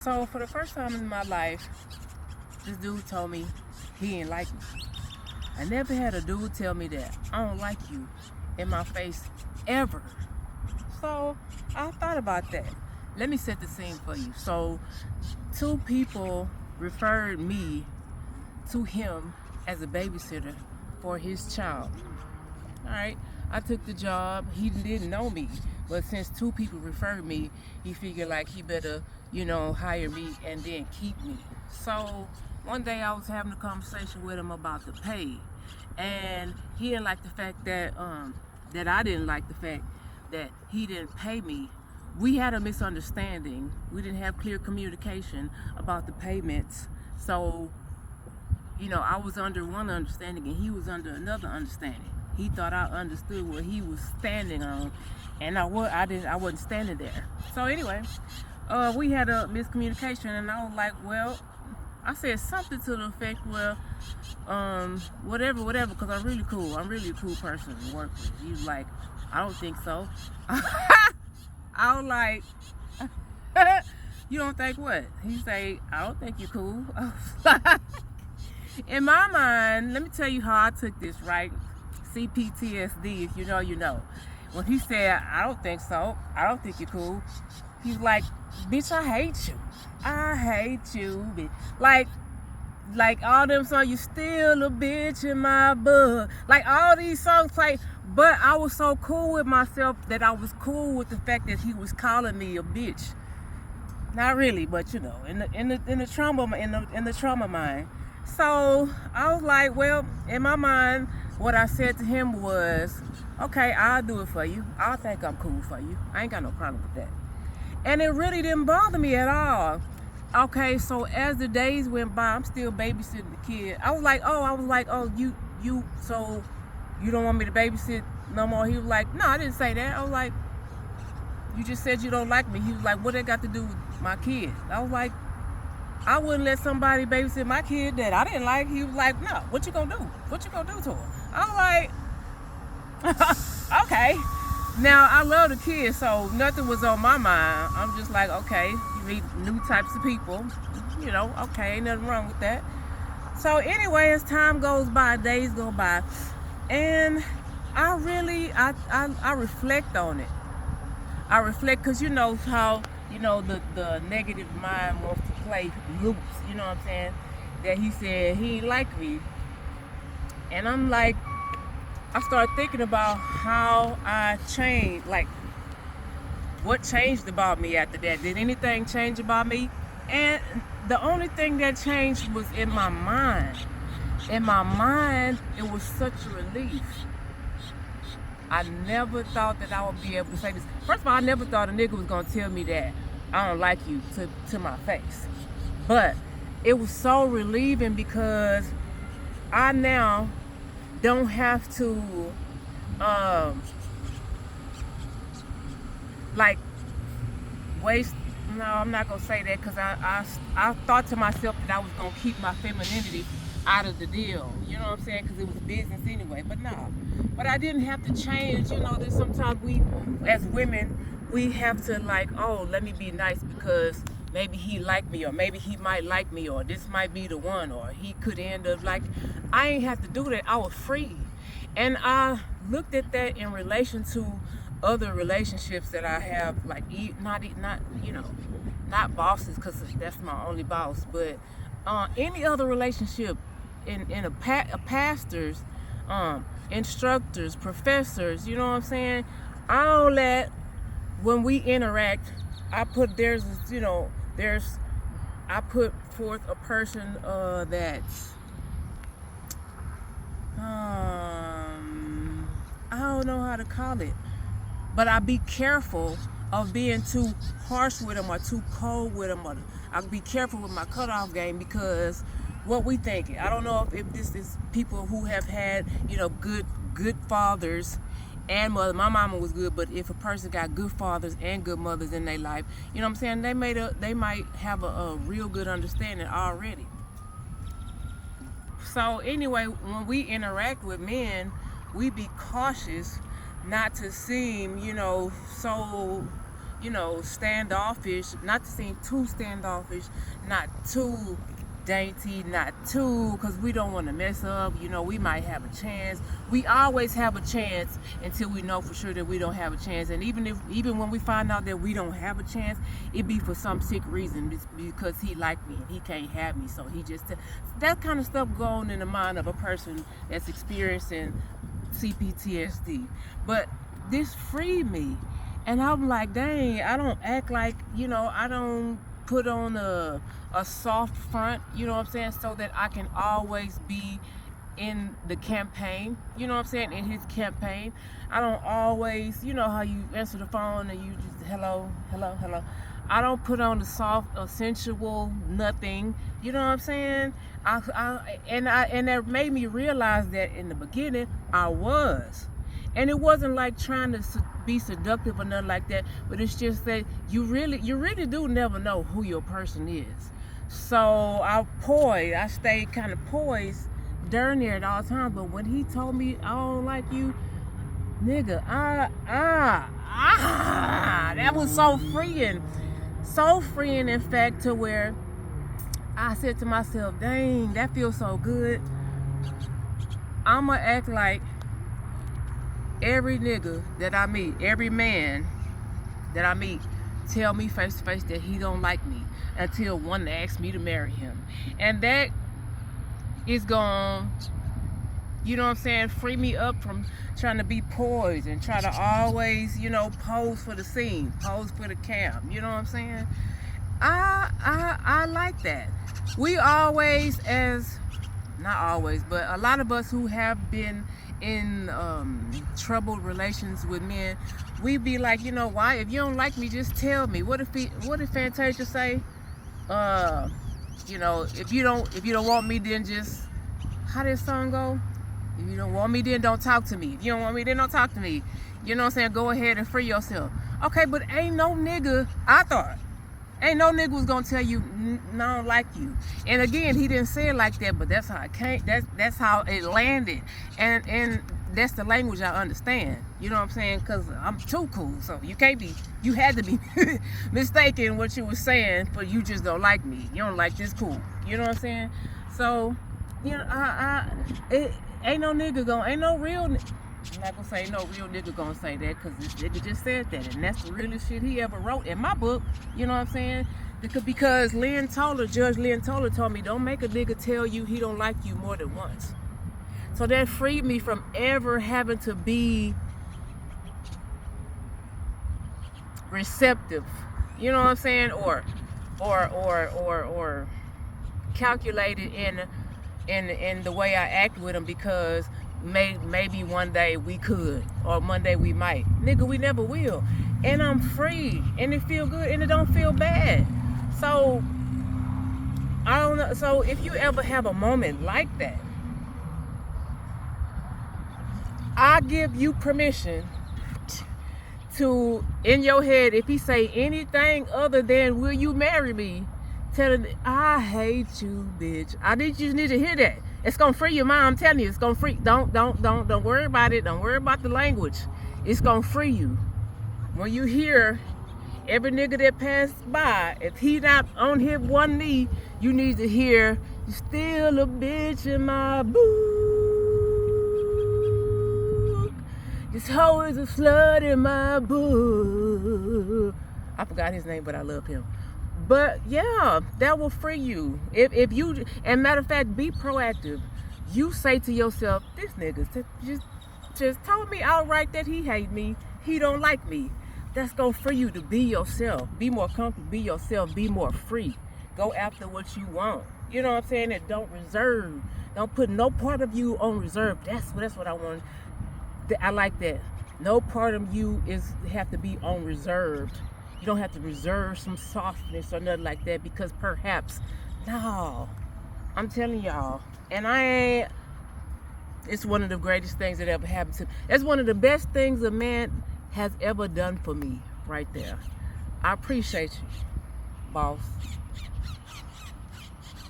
So for the first time in my life, this dude told me he didn't like me. I never had a dude tell me that I don't like you in my face ever. So I thought about that. Let me set the scene for you. So two people referred me to him as a babysitter for his child. All right, I took the job. He didn't know me, but since two people referred me, he figured like he better, hire me and then keep me. So one day I was having a conversation with him about the pay, and he didn't like the fact that I didn't like the fact that he didn't pay me. We had a misunderstanding. We didn't have clear communication about the payments. So I was under one understanding and he was under another understanding. He thought I understood what he was standing on, and I didn't. I wasn't standing there. So anyway, we had a miscommunication, and I was like, well, I said something to the effect, well, whatever, because I'm really cool. I'm really a cool person to work with. He was like, I don't think so. I was like, you don't think what? He say, I don't think you're cool. In my mind, let me tell you how I took this, right? CPTSD, if you know, you know. When he said, I don't think so, I don't think you're cool, he's like, bitch, I hate you. I hate you, bitch. Like all them songs, you still a bitch in my book. Like all these songs, but I was so cool with myself that I was cool with the fact that he was calling me a bitch. Not really, but in the trauma mind. So I was like, well, in my mind, what I said to him was, okay, I'll do it for you. I think I'm cool for you. I ain't got no problem with that. And it really didn't bother me at all. Okay, so as the days went by, I'm still babysitting the kid. I was like, oh, so you don't want me to babysit no more? He was like, no, I didn't say that. I was like, you just said you don't like me. He was like, what that got to do with my kid? I was like, I wouldn't let somebody babysit my kid that I didn't like. He was like, no, what you gonna do? What you gonna do to her? I was like, okay. Now, I love the kids, so nothing was on my mind. I'm just like, okay, you meet new types of people. Okay, ain't nothing wrong with that. So anyway, as time goes by, days go by, and I really, I reflect on it. I reflect because you know how, the negative mind wants to play loops, you know what I'm saying? That he said he ain't like me. And I'm like, I started thinking about how I changed, like what changed about me after that. Did anything change about me? And the only thing that changed was in my mind. In my mind, it was such a relief. I never thought that I would be able to say this. First of all, I never thought a nigga was gonna tell me that I don't like you to my face. But it was so relieving because I now don't have to like waste. No, I'm not gonna say that because I thought to myself that I was gonna keep my femininity out of the deal. You know what I'm saying? Because it was business anyway. But no. But I didn't have to change. That sometimes we, as women, we have to like, oh, let me be nice because maybe he like me, or maybe he might like me, or this might be the one, or he could end up like. I ain't have to do that. I was free, and I looked at that in relation to other relationships that I have, like not bosses, because that's my only boss, but any other relationship in a pastors, instructors, professors, you know what I'm saying? I don't let, when we interact, I put I put forth a person that's I don't know how to call it, but I be careful of being too harsh with them or too cold with them, or I be careful with my cutoff game because what we thinking. I don't know if this is people who have had good fathers and mother. My mama was good, but if a person got good fathers and good mothers in their life, you know what I'm saying, they might have a real good understanding already. So anyway, when we interact with men, we be cautious not to seem, so standoffish, not to seem too standoffish, not too dainty, not too, because we don't want to mess up. We might have a chance. We always have a chance until we know for sure that we don't have a chance. And even when we find out that we don't have a chance, it be for some sick reason. It's because he like me and he can't have me. So he just, that kind of stuff going in the mind of a person that's experiencing CPTSD. But this freed me. And I'm like, dang, I don't act like, I don't put on a soft front, so that I can always be in the campaign, in his campaign. I don't always, how you answer the phone and you just, hello. I don't put on the soft or sensual nothing, and that made me realize that in the beginning I was. And it wasn't like trying to be seductive or nothing like that, but it's just that you really do never know who your person is. So I stayed kind of poised during there at all times. But when he told me, I don't like you, nigga, that was so freeing in fact, to where I said to myself, dang, that feels so good. I'ma act like every nigga that I meet, every man that I meet, tell me face to face that he don't like me until one asks me to marry him. And that is gonna, free me up from trying to be poised and try to always, pose for the scene, pose for the cam. You know what I'm saying? I like that. We always, not always, but a lot of us who have been in troubled relations with men, we be like, why? If you don't like me, just tell me. What if Fantasia say, if you don't want me, then just, how did song go? If you don't want me, then don't talk to me. If you don't want me, then don't talk to me. You know what I'm saying? Go ahead and free yourself. Okay, but ain't no nigga was gonna tell you, I don't like you. And again, he didn't say it like that, but that's how it came. That's how it landed, and that's the language I understand. You know what I'm saying? Because I'm too cool, so you had to be mistaken what you were saying, but you just don't like me. You don't like this cool. You know what I'm saying? So, it ain't no real. I'm not gonna say no real nigga gonna say that, because this nigga just said that, and that's the realest shit he ever wrote in my book. You know what I'm saying? Because Judge Lynn Toller told me, don't make a nigga tell you he don't like you more than once. So that freed me from ever having to be receptive. You know what I'm saying? Or calculated in the way I act with him, because maybe one day we could, or one day we might. Nigga, we never will. And I'm free, and it feel good, and it don't feel bad. So I don't know. So if you ever have a moment like that, I give you permission to, in your head, if he say anything other than "will you marry me," tell him, I hate you, bitch. You just need to hear that. It's gonna free your mind. I'm telling you, it's gonna free. Don't worry about it. Don't worry about the language. It's gonna free you. When you hear every nigga that passed by, if he not on his one knee, you need to hear, "You still a bitch in my book. This hoe is a slut in my book." I forgot his name, but I love him. But yeah, that will free you. If you, and matter of fact, be proactive. You say to yourself, this nigga just told me outright that he hate me. He don't like me. That's gonna free you to be yourself. Be more comfortable, be yourself, be more free. Go after what you want. You know what I'm saying? And don't reserve. Don't put no part of you on reserve. That's what I want. I like that. No part of you have to be on reserve. You don't have to reserve some softness or nothing like that, because perhaps, no, I'm telling y'all, and it's one of the greatest things that ever happened to me. It's one of the best things a man has ever done for me, right there. I appreciate you, boss.